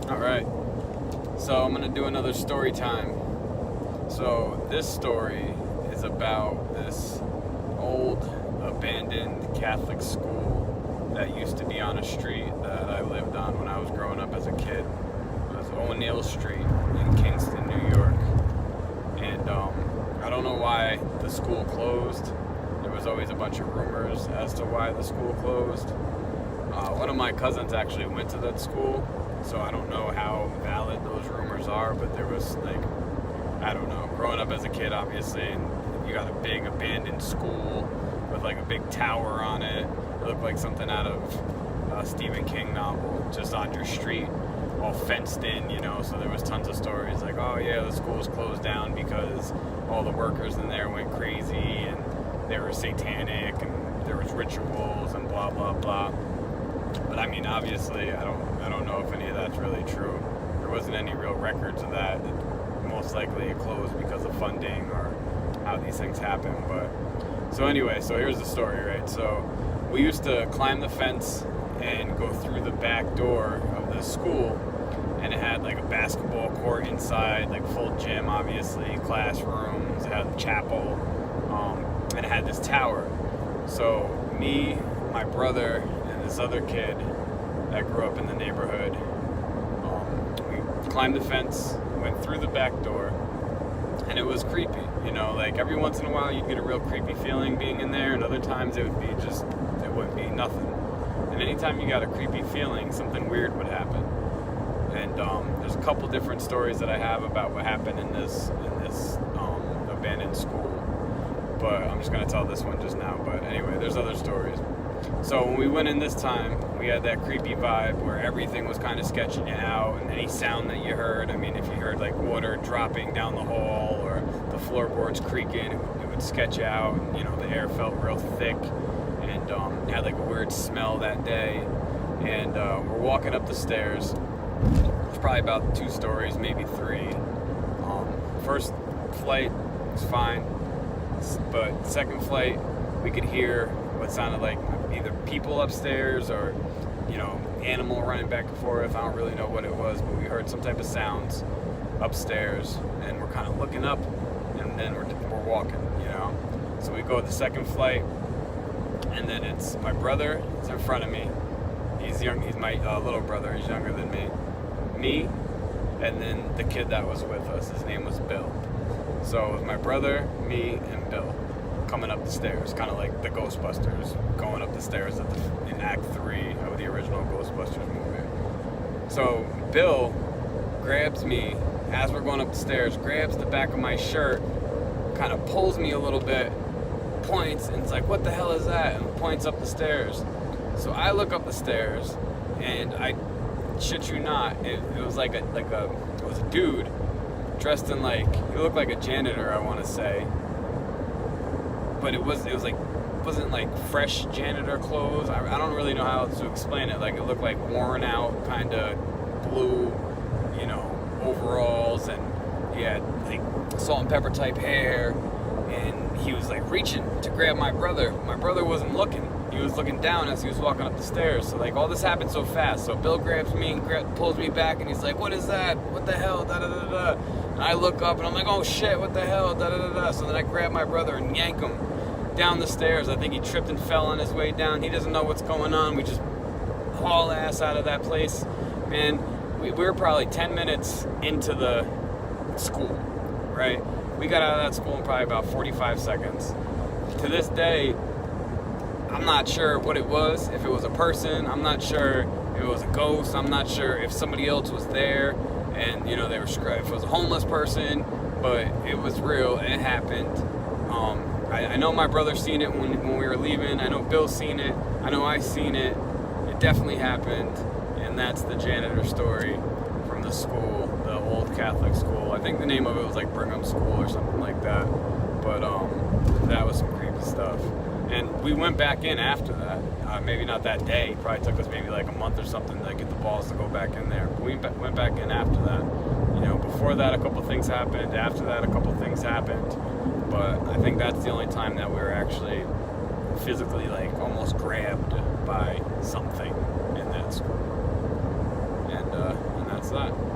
Alright, so I'm going to do another story time. So this story is about this old abandoned Catholic school that used to be on a street that I lived on when I was growing up as a kid. It was O'Neill Street in Kingston, New York. And I don't know why the school closed. There was always a bunch of rumors as to why the school closed. One of my cousins actually went to that school, so I don't know how valid those rumors are, but there was I don't know, growing up as a kid, obviously, and you got a big abandoned school with like a big tower on it. It looked like something out of a Stephen King novel, just on your street, all fenced in, so there was tons of stories like, oh yeah, the school was closed down because all the workers in there went crazy and they were satanic and there was rituals and blah blah blah. But I mean, obviously, I don't know if any of that's really true. There wasn't any real records of that. Most likely it closed because of funding or how these things happen. But so anyway, so here's the story, right? So we used to climb the fence and go through the back door of the school, and it had like a basketball court inside, like full gym, obviously, classrooms, it had a chapel, and it had this tower. So me, my brother, this other kid that grew up in the neighborhood, we climbed the fence, went through the back door, and it was creepy. Like every once in a while you'd get a real creepy feeling being in there, and other times it wouldn't be nothing. And anytime you got a creepy feeling, something weird would happen. And there's a couple different stories that I have about what happened in this abandoned school, but I'm just gonna tell this one just now. But anyway, there's other stories. So when we went in this time, we had that creepy vibe where everything was kind of sketching you out, and any sound that you heard, I mean, if you heard like water dropping down the hall or the floorboards creaking, it would sketch you out, and the air felt real thick, and it had like a weird smell that day. And we're walking up the stairs. It's probably about 2 stories, maybe 3. First flight was fine, but second flight we could hear what sounded like either people upstairs or animal running back and forth. I don't really know what it was, but we heard some type of sounds upstairs, and we're kind of looking up, and then we're walking. So we go to the second flight, and then it's my brother is in front of me. He's my little brother. He's younger than me, and then the kid that was with us, his name was Bill. So it was my brother, me, and Bill coming up the stairs, kind of like the Ghostbusters going up the stairs in Act 3 of the original Ghostbusters movie. So Bill grabs me as we're going up the stairs, grabs the back of my shirt, kind of pulls me a little bit, points, and it's like, what the hell is that? And points up the stairs. So I look up the stairs, and I shit you not, it was it was a dude dressed in he looked like a janitor, I want to say. But it wasn't like fresh janitor clothes. I don't really know how to explain it. Like, it looked like worn out, kind of blue, overalls, and he had like salt and pepper type hair, and he was like reaching to grab my brother. My brother wasn't looking. He was looking down as he was walking up the stairs. So all this happened so fast. So Bill grabs me and pulls me back, and he's like, what is that? What the hell? Da da da da. And I look up, and I'm like, oh shit, what the hell? Da da da da. So then I grab my brother and yank him down the stairs. I think he tripped and fell on his way down. He doesn't know what's going on. We just haul ass out of that place. Man, we were probably 10 minutes into the school, right? We got out of that school in probably about 45 seconds. To this day, I'm not sure what it was, if it was a person. I'm not sure if it was a ghost. I'm not sure if somebody else was there and, they were screwed. If it was a homeless person, but it was real. It happened. I know my brother seen it when we were leaving. I know Bill's seen it. I know I seen it. It definitely happened. And that's the janitor story from the school, the old Catholic school. I think the name of it was like Brigham School or something like that. But that was some creepy stuff. And we went back in after that. Maybe not that day. Probably took us maybe like a month or something to get the balls to go back in there. But we went back in after that. Before that, a couple things happened. After that, a couple things happened. But I think that's the only time that we were actually physically almost grabbed by something in that school. And that's that?